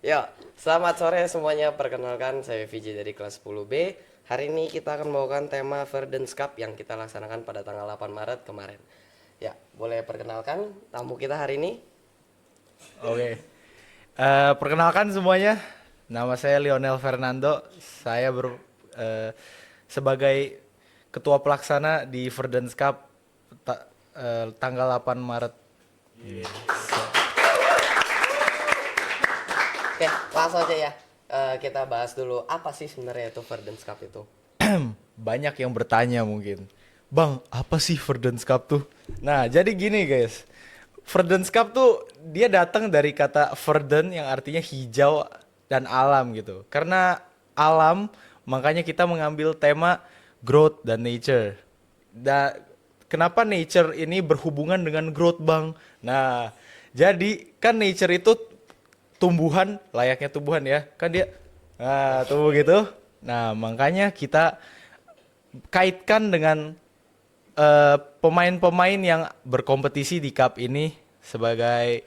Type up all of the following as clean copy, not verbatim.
Ya, selamat sore semuanya. Perkenalkan, saya VJ dari kelas 10B. Hari ini kita akan membawakan tema Verdens Cup yang kita laksanakan pada tanggal 8 Maret kemarin. Ya, boleh perkenalkan tamu kita hari ini? Oke. Perkenalkan semuanya, nama saya Lionel Fernando. Saya sebagai ketua pelaksana di Verdens Cup tanggal 8 Maret. Oke, langsung aja ya. Kita bahas dulu apa sih sebenarnya itu Verdens Cup itu. Banyak yang bertanya mungkin, Bang, apa sih Verdens Cup tuh? Nah, jadi gini guys. Verdens Cup tuh dia datang dari kata Verden yang artinya hijau dan alam gitu. Karena alam, makanya kita mengambil tema growth dan nature. Kenapa nature ini berhubungan dengan growth, Bang? Nah, jadi kan nature itu tumbuhan, layaknya tumbuhan ya. Kan dia tumbuh gitu. Nah, makanya kita kaitkan dengan pemain-pemain yang berkompetisi di cup ini sebagai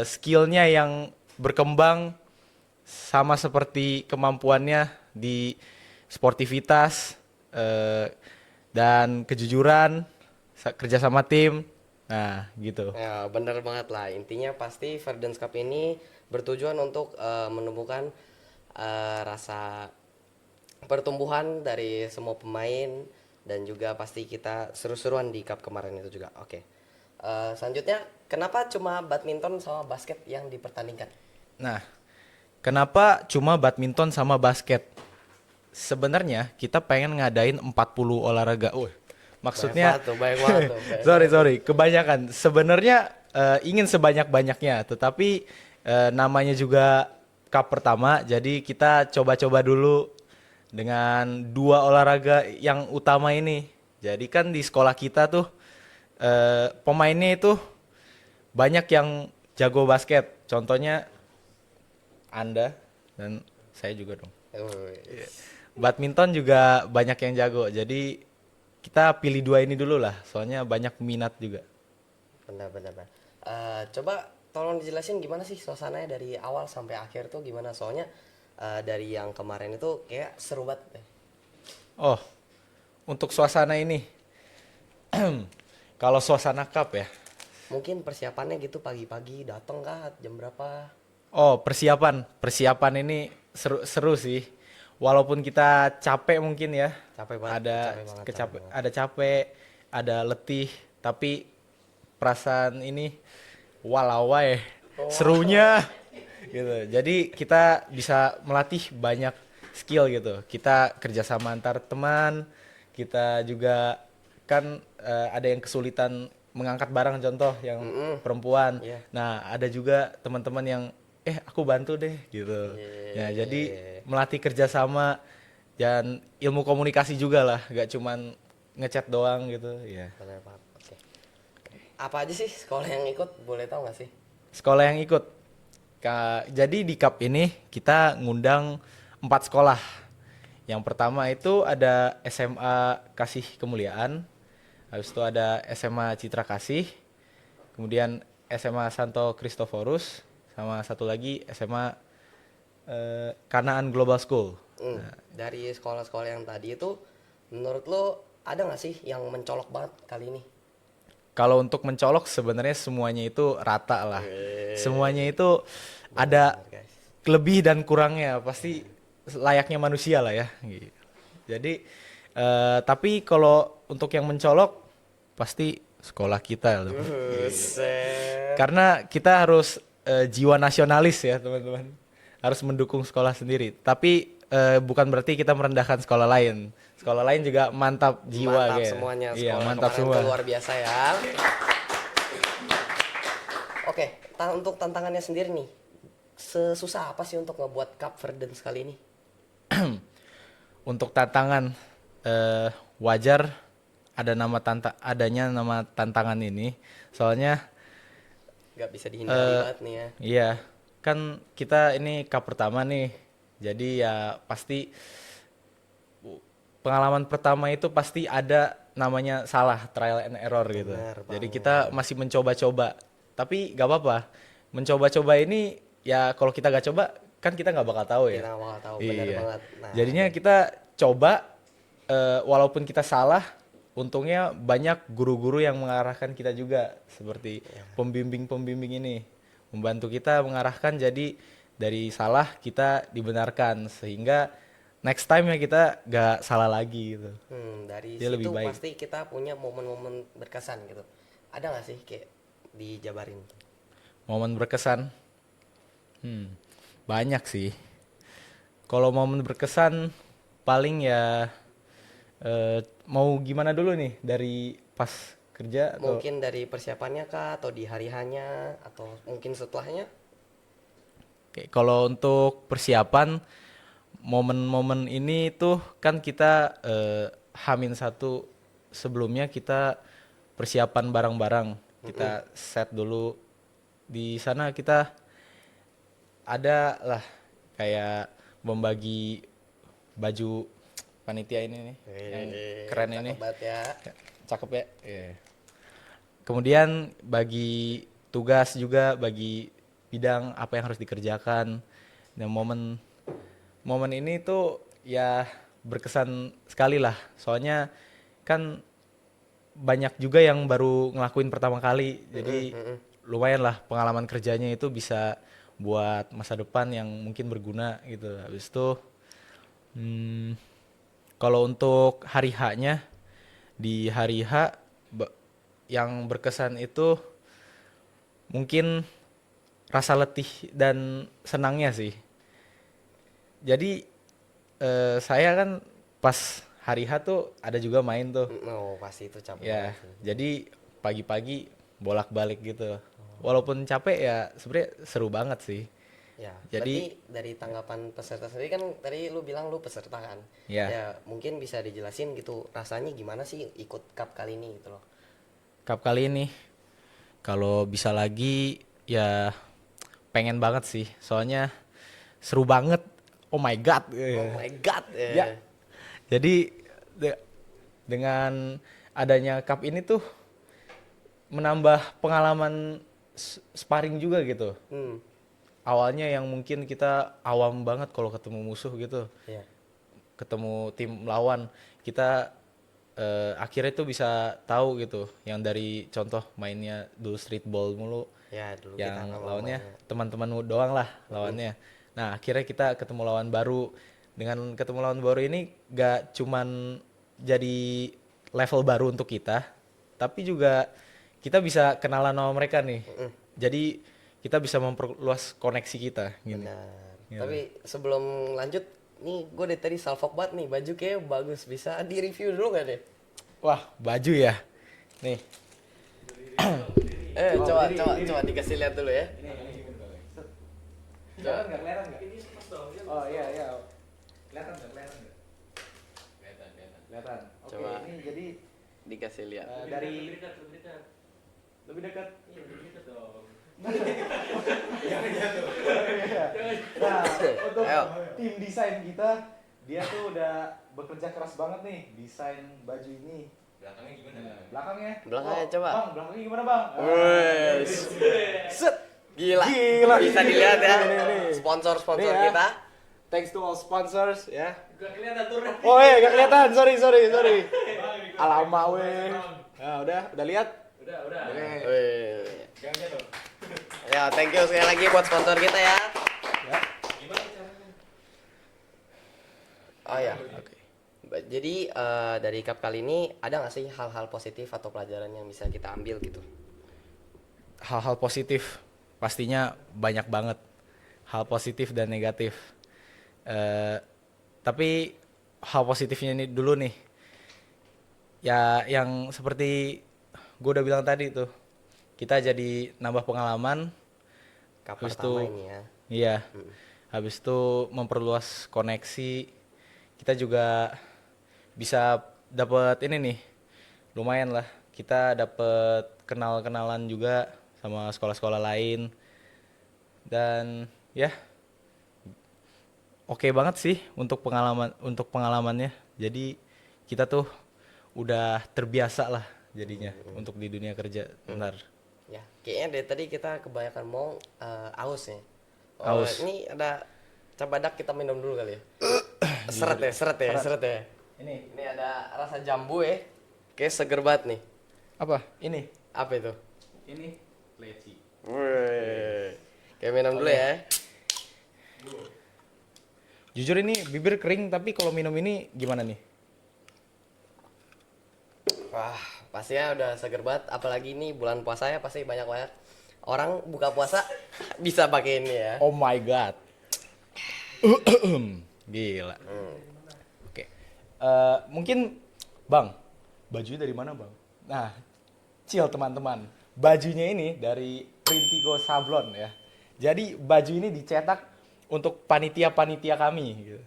skillnya yang berkembang sama seperti kemampuannya di sportivitas dan kejujuran kerja sama tim. Nah, gitu. Ya, bener banget lah. Intinya pasti Verdens Cup ini bertujuan untuk menumbuhkan rasa pertumbuhan dari semua pemain dan juga pasti kita seru-seruan di cup kemarin itu juga. Oke. Selanjutnya, kenapa cuma badminton sama basket yang dipertandingkan? Nah, kenapa cuma badminton sama basket? Sebenarnya kita pengen ngadain 40 olahraga. Banyak Maksudnya banget tuh, banyak banget tuh, banyak sorry banget tuh. sorry, kebanyakan. Sebenarnya ingin sebanyak-banyaknya, tetapi namanya juga cup pertama, jadi kita coba-coba dulu dengan dua olahraga yang utama ini. Jadi kan di sekolah kita tuh pemainnya itu banyak yang jago basket. Contohnya Anda dan saya juga dong. Wih, Badminton juga banyak yang jago. Jadi kita pilih dua ini dulu lah. Soalnya banyak minat juga. benar-benar. Coba tolong dijelasin gimana sih suasananya dari awal sampai akhir tuh gimana? Soalnya dari yang kemarin itu kayak seru banget deh. Oh, untuk suasana ini. Kalau suasana cup ya. Mungkin persiapannya gitu pagi-pagi dateng kah jam berapa? Oh, persiapan. Persiapan ini seru sih. Walaupun kita capek mungkin ya. Capek banget, Ada capek banget, capek kecapek, banget. ada capek, ada letih, tapi perasaan ini walawai Wah. serunya gitu. Jadi kita bisa melatih banyak skill gitu. Kita kerjasama antar teman, kita juga kan ada yang kesulitan mengangkat barang contoh yang Mm-mm. perempuan. Iya. Nah, ada juga teman-teman yang aku bantu deh gitu. Ya, jadi Yeah. melatih kerjasama dan ilmu komunikasi juga lah, gak cuman ngechat doang gitu ya. Benar banget. Oke. Apa aja sih sekolah yang ikut? Boleh tahu nggak sih? Sekolah yang ikut. Jadi di cup ini kita ngundang 4 sekolah. Yang pertama itu ada SMA Kasih Kemuliaan, habis itu ada SMA Citra Kasih, kemudian SMA Santo Kristoforus, sama satu lagi SMA Kanaan Global School. Dari sekolah-sekolah yang tadi itu, menurut lo ada nggak sih yang mencolok banget kali ini? Kalau untuk mencolok sebenarnya semuanya itu rata lah. Semuanya Eh, itu ada benar-benar guys. lebih dan kurangnya, pasti layaknya manusia lah ya. Gitu. Jadi tapi kalau untuk yang mencolok pasti sekolah kita loh. Buset. Karena kita harus jiwa nasionalis ya teman-teman. Harus mendukung sekolah sendiri. Tapi bukan berarti kita merendahkan sekolah lain. Sekolah lain juga mantap jiwa Mantap kayak. semuanya, Iya, sekolah mantap kemarin tuh semua. luar biasa ya. Oke, untuk tantangannya sendiri nih, sesusah apa sih untuk ngebuat Cup Verdens kali ini? Untuk tantangan wajar adanya nama tantangan ini. Soalnya Gak bisa dihindari banget nih ya. iya, kan kita ini cup pertama nih. Jadi ya pasti pengalaman pertama itu pasti ada namanya salah, trial and error gitu. Bener Jadi kita banget. masih mencoba-coba. Tapi gak apa-apa. Mencoba-coba ini ya kalau kita gak coba kan kita nggak bakal tahu ya. Kita nggak bakal tahu, benar Iya. banget. Nah, Jadinya kita coba, walaupun kita salah, untungnya banyak guru-guru yang mengarahkan kita juga, seperti pembimbing-pembimbing ini membantu kita mengarahkan, jadi dari salah kita dibenarkan sehingga next time ya kita gak salah lagi gitu. dari Dia lebih situ baik. pasti kita punya momen-momen berkesan gitu. Ada nggak sih kayak dijabarin? Momen berkesan, banyak sih. Kalau momen berkesan paling ya, mau gimana dulu nih, dari pas kerja atau Mungkin dari persiapannya kah, atau di hari hanya, atau mungkin setelahnya? Oke, kalau untuk persiapan, momen-momen ini tuh kan kita, Hamin satu sebelumnya kita persiapan barang-barang, kita set dulu di sana. Kita ada lah kayak membagi baju panitia ini nih, yang keren ini, Cakep banget ya. cakep ya. Iya. Kemudian bagi tugas juga, bagi bidang apa yang harus dikerjakan. Dan momen momen ini tuh ya berkesan sekali lah. Soalnya kan banyak juga yang baru ngelakuin pertama kali. Jadi lumayan lah pengalaman kerjanya itu bisa buat masa depan yang mungkin berguna gitu. Habis itu, hmm, kalau untuk hari H-nya, di hari H yang berkesan itu mungkin rasa letih dan senangnya sih. Jadi, saya kan pas hari H tuh ada juga main tuh. Oh, pasti itu capek Ya, banget sih. jadi pagi-pagi bolak-balik gitu. Walaupun capek ya sebenarnya seru banget sih. Ya, Jadi berarti dari tanggapan peserta sendiri kan tadi lu bilang lu peserta kan? ya, Ya, mungkin bisa dijelasin gitu rasanya gimana sih ikut cup kali ini gitu loh. cup kali ini kalau bisa lagi ya pengen banget sih. Soalnya seru banget. Oh my god. Oh my god. Ya. Jadi dengan adanya cup ini tuh menambah pengalaman sparring juga gitu. Hmm, Awalnya yang mungkin kita awam banget kalau ketemu musuh gitu, ya. ketemu tim lawan, kita, akhirnya tuh bisa tahu gitu. Yang dari contoh mainnya dulu streetball mulu, Ya, dulu kita yang nggak mau lawannya mainnya. teman-teman doang lah lawannya. Nah, akhirnya kita ketemu lawan baru. Dengan ketemu lawan baru ini gak cuman jadi level baru untuk kita, tapi juga kita bisa kenalan sama mereka nih. Jadi kita bisa memperluas koneksi kita gini. Benar. Gitu. Tapi sebelum lanjut, nih gue dari tadi salfok banget nih, baju kayak bagus. Bisa di-review dulu nggak deh? Wah, baju ya. Nih. Coba dikasih lihat dulu ya. Kelihatan nggak? Oh iya iya. Kelihatan nggak? Kelihatan. Oke, Coba. ini jadi, Dikasih lihat. dari lebih dekat. Nah, untuk Ayo. tim desain kita, dia tuh udah bekerja keras banget nih desain baju ini. Belakangnya gimana? Belakangnya coba. Bang, belakangnya gimana bang? Wes. Set. Gila. Gila. Bisa dilihat ya. Nih. Sponsor-sponsor Nih ya. kita. Thanks to all sponsors ya. Gak kelihatan turun. Oh iya, gak kelihatan. Sorry. Alamak weh. Nah, udah lihat? Udah. Oke. Wih. Jangan jatuh. Ya, thank you sekali lagi buat sponsor kita ya. Ya. Gimana caranya? Oh ya. Jadi dari cup kali ini ada nggak sih hal-hal positif atau pelajaran yang bisa kita ambil gitu? Hal-hal positif pastinya banyak banget. Hal positif dan negatif. Tapi hal positifnya ini dulu nih. Ya yang seperti gue udah bilang tadi tuh. Kita jadi nambah pengalaman. Cup Habis pertama itu, ini ya. iya. Habis itu memperluas koneksi. Kita juga bisa dapat ini nih. Lumayan lah. Kita dapat kenal-kenalan juga sama sekolah-sekolah lain. Dan ya, oke banget sih untuk pengalamannya. Jadi kita tuh udah terbiasa lah jadinya untuk di dunia kerja. Bentar. Ya, kayaknya dari tadi kita kebanyakan mau aus nih. Aus. Ini ada Cabadak kita minum dulu kali ya. Seret ya. Ini ada rasa jambu ya. Kayak seger banget nih. Apa? Ini. Apa itu? Ini leci. Wih. Kayak minum dulu ya. Jujur ini bibir kering, tapi kalau minum ini gimana nih? Wah, pastinya udah seger banget. Apalagi ini bulan puasa ya, pasti banyak orang buka puasa bisa pakai ini ya. Oh my god. Gila. Oke. Mungkin Bang, bajunya dari mana Bang? Nah, chill teman-teman. Bajunya ini dari Printigo Sablon ya. Jadi baju ini dicetak untuk panitia-panitia kami. Gitu.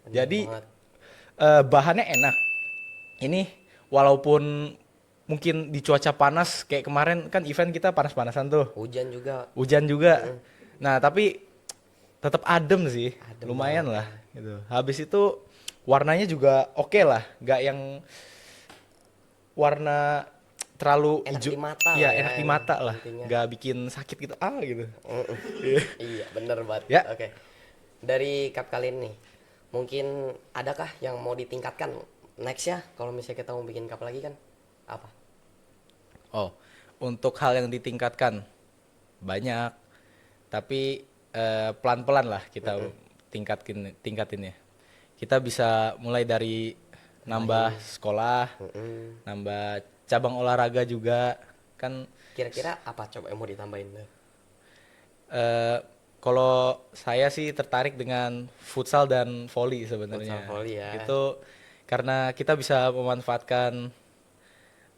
Jadi banget. bahannya enak. Ini walaupun mungkin di cuaca panas kayak kemarin kan event kita panas-panasan tuh. Hujan juga. Hujan juga. Nah, tapi tetap adem sih. Adem Lumayan lah gitu. Habis itu warnanya juga oke lah, nggak yang warna terlalu Enak hijau. di mata Iya, lah ya, enak di mata lah. intinya. Nggak bikin sakit gitu gitu. Iya, bener banget. Ya. Oke. Dari cup kali ini, mungkin adakah yang mau ditingkatkan next ya? Kalau misalnya kita mau bikin cup lagi kan, apa? Oh, untuk hal yang ditingkatkan banyak, tapi pelan-pelan lah kita tingkatin ya. Kita bisa mulai dari nambah sekolah, nambah cabang olahraga juga kan. Kira-kira apa coba yang mau ditambahin tuh? Kalau saya sih tertarik dengan futsal dan volley sebenarnya. Futsal, volley ya. Itu karena kita bisa memanfaatkan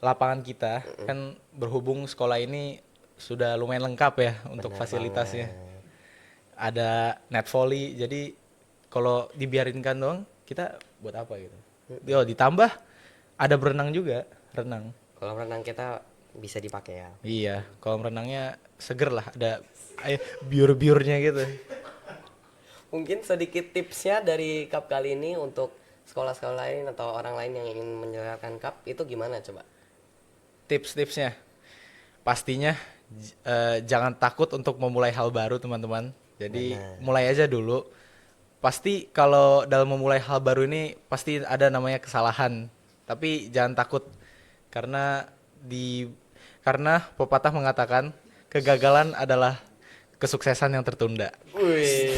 lapangan kita, kan berhubung sekolah ini sudah lumayan lengkap ya untuk Bener fasilitasnya. banget. Ada net volley, jadi kalau dibiarinkan doang kita buat apa gitu. Yo, ditambah ada berenang juga, renang. Kalau renang kita bisa dipakai ya. Iya, kolam renangnya seger lah, ada biur-biurnya gitu. Mungkin sedikit tipsnya dari cup kali ini untuk sekolah-sekolah lain atau orang lain yang ingin menyelenggarakan cup itu gimana coba? Tips-tipsnya, pastinya jangan takut untuk memulai hal baru teman-teman. Jadi mulai aja dulu. Pasti kalau dalam memulai hal baru ini pasti ada namanya kesalahan. Tapi jangan takut karena pepatah mengatakan kegagalan adalah kesuksesan yang tertunda. Wih.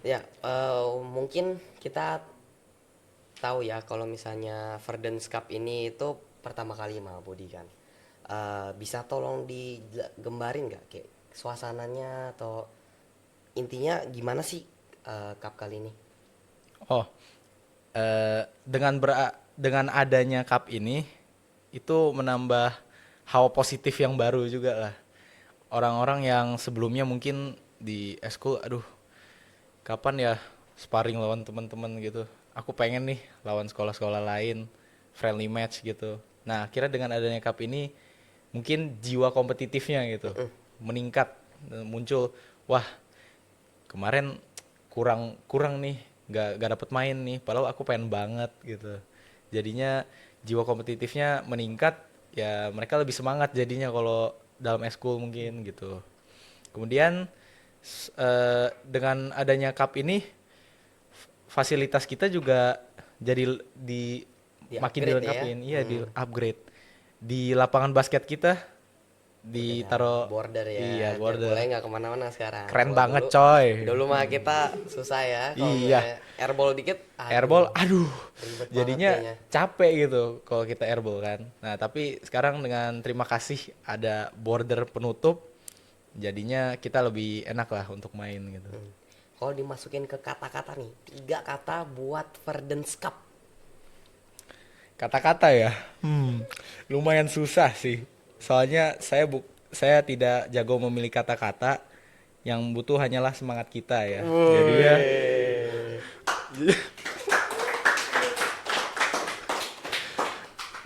Ya, mungkin kita tahu ya kalau misalnya Verdance Cup ini itu pertama kali sama Budi kan. Bisa tolong digambarin nggak kayak suasananya atau intinya gimana sih cup kali ini? Oh, dengan adanya cup ini itu menambah hawa positif yang baru juga lah. Orang-orang yang sebelumnya mungkin di eskul, aduh, kapan ya sparring lawan teman-teman gitu. Aku pengen nih lawan sekolah-sekolah lain, friendly match gitu. Nah, kira dengan adanya cup ini mungkin jiwa kompetitifnya gitu meningkat, muncul, wah kemarin kurang nih, nggak dapet main nih, padahal aku pengen banget gitu. Jadinya jiwa kompetitifnya meningkat, ya mereka lebih semangat jadinya kalau dalam eskul mungkin gitu. Kemudian dengan adanya cup ini fasilitas kita juga jadi makin dilengkapin, iya di upgrade. Di lapangan basket kita ditaruh border ya. Iya, biar border. boleh nggak kemana-mana sekarang. Keren Kalau banget, dulu- coy. Dulu mah kita susah ya. Kalau Iya. misalnya airball dikit. Airball, aduh, ribet jadinya banget kayaknya. capek gitu kalau kita airball kan. Nah, tapi sekarang dengan terima kasih ada border penutup, jadinya kita lebih enak lah untuk main gitu. Kalau dimasukin ke kata-kata nih, 3 kata buat Verdance Cup. Kata-kata ya, lumayan susah sih. Soalnya saya tidak jago memilih kata-kata, yang butuh hanyalah semangat kita ya. Jadi ya,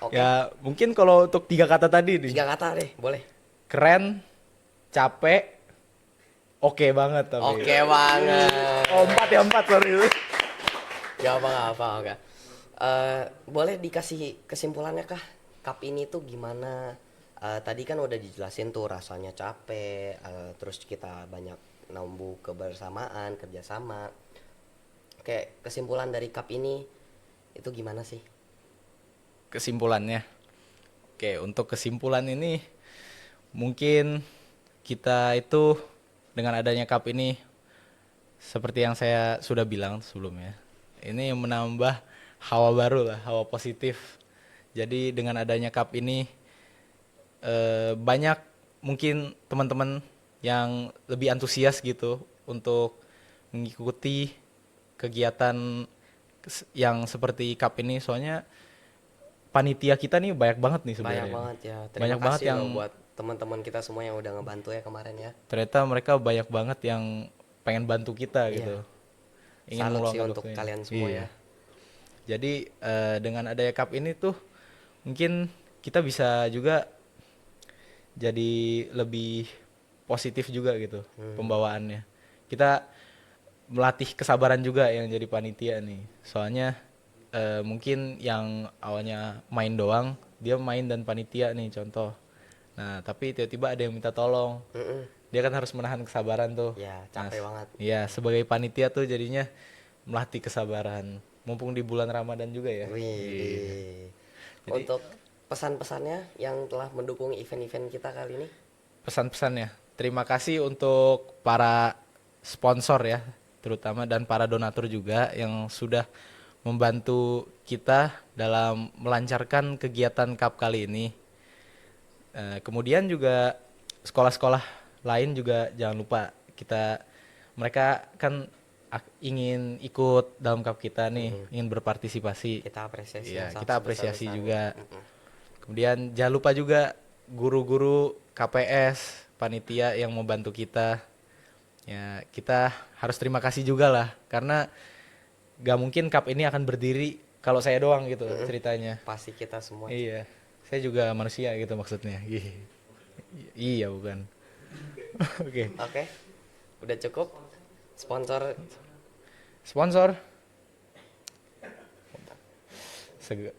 Oke. ya mungkin kalau untuk 3 kata tadi nih, 3 kata deh, boleh. keren, capek, oke banget tapi. Oke banget. Oh, 4 sorry. Gak apa-apa, oke. Boleh dikasih kesimpulannya kah? Cup ini tuh gimana? Tadi kan udah dijelasin tuh rasanya capek, terus kita banyak nambuh kebersamaan, kerjasama. Kayak kesimpulan dari cup ini itu gimana sih? Kesimpulannya. Oke, untuk kesimpulan ini mungkin kita itu dengan adanya cup ini seperti yang saya sudah bilang sebelumnya. Ini menambah hawa baru lah, hawa positif. Jadi dengan adanya cup ini banyak mungkin teman-teman yang lebih antusias gitu untuk mengikuti kegiatan yang seperti cup ini, soalnya panitia kita nih banyak banget nih sebenarnya. Banyak banget ya. Terima Banyak banget kasih yang loh buat teman-teman kita semua yang udah ngebantu ya kemarin ya. ternyata mereka banyak banget yang pengen bantu kita Iya. gitu. Ingin Salut sih meluangkan untuk waktunya. kalian semua Iya. ya. Jadi dengan adanya cup ini tuh mungkin kita bisa juga jadi lebih positif juga gitu pembawaannya. Kita melatih kesabaran juga yang jadi panitia nih. Soalnya mungkin yang awalnya main doang, dia main dan panitia nih contoh. Nah, tapi tiba-tiba ada yang minta tolong. Mm-mm. Dia kan harus menahan kesabaran tuh. Ya, Nah, capek banget. iya, sebagai panitia tuh jadinya melatih kesabaran. Mumpung di bulan Ramadan juga ya. Iya. Wih. Jadi- Untuk pesan-pesannya yang telah mendukung event-event kita kali ini. Pesan-pesannya, terima kasih untuk para sponsor ya, terutama, dan para donatur juga yang sudah membantu kita dalam melancarkan kegiatan cup kali ini. Kemudian juga sekolah-sekolah lain juga jangan lupa, mereka kan ingin ikut dalam cup kita nih, ingin berpartisipasi. Kita apresiasi Iya, yang kita apresiasi sebesar-besarnya. juga. Kemudian jangan lupa juga guru-guru KPS, panitia yang membantu kita. Ya, kita harus terima kasih juga lah, karena gak mungkin cup ini akan berdiri kalau saya doang gitu ceritanya. Pasti kita semua. Iya, saya juga manusia gitu maksudnya. Iya bukan. Oke. Oke. Udah cukup. Sponsor Sponsor. Seg-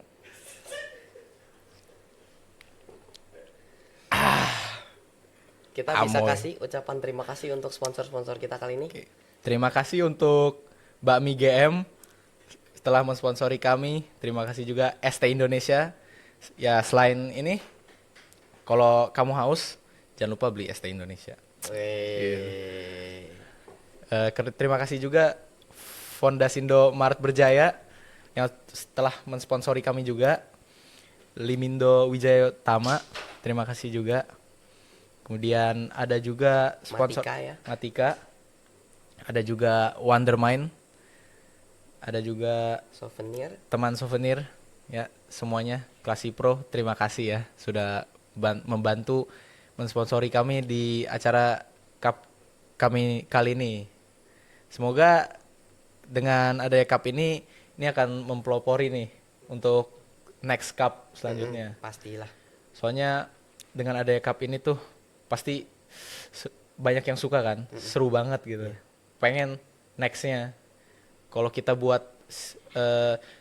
kita bisa Amoy. kasih ucapan terima kasih untuk sponsor-sponsor kita kali ini. Oke. Terima kasih untuk Bakmi GM setelah mensponsori kami. Terima kasih juga ST Indonesia. Ya, selain ini, kalau kamu haus, jangan lupa beli ST Indonesia. Wih. Terima kasih juga Fondasindo Maret Berjaya yang setelah mensponsori kami juga. Limindo Wijaya Tama, terima kasih juga. Kemudian ada juga sponsor Matika ya. Matika. Ada juga Wondermind. Ada juga Souvenir. teman souvenir ya, semuanya Klasi Pro, terima kasih ya sudah membantu mensponsori kami di acara cup kami kali ini. Semoga dengan adanya cup ini akan mempelopori nih untuk next cup selanjutnya. Pastilah. Soalnya dengan adanya cup ini tuh pasti banyak yang suka kan, seru banget gitu. Pengen nextnya. Kalau kita buat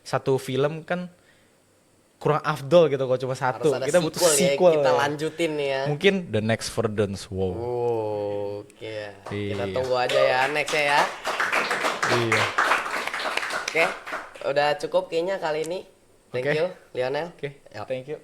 satu film kan kurang afdol gitu kalau cuma satu. Harus ada Kita butuh sequel ya. sequel. Kita ya. lanjutin nih ya. Mungkin The Next Verdance. Wow. Oke. Kita Iya. tunggu aja ya next ya. Iya. Oke. Udah cukup kayaknya kali ini. Thank Oke. you, Lionel. Oke, Yuk. thank you.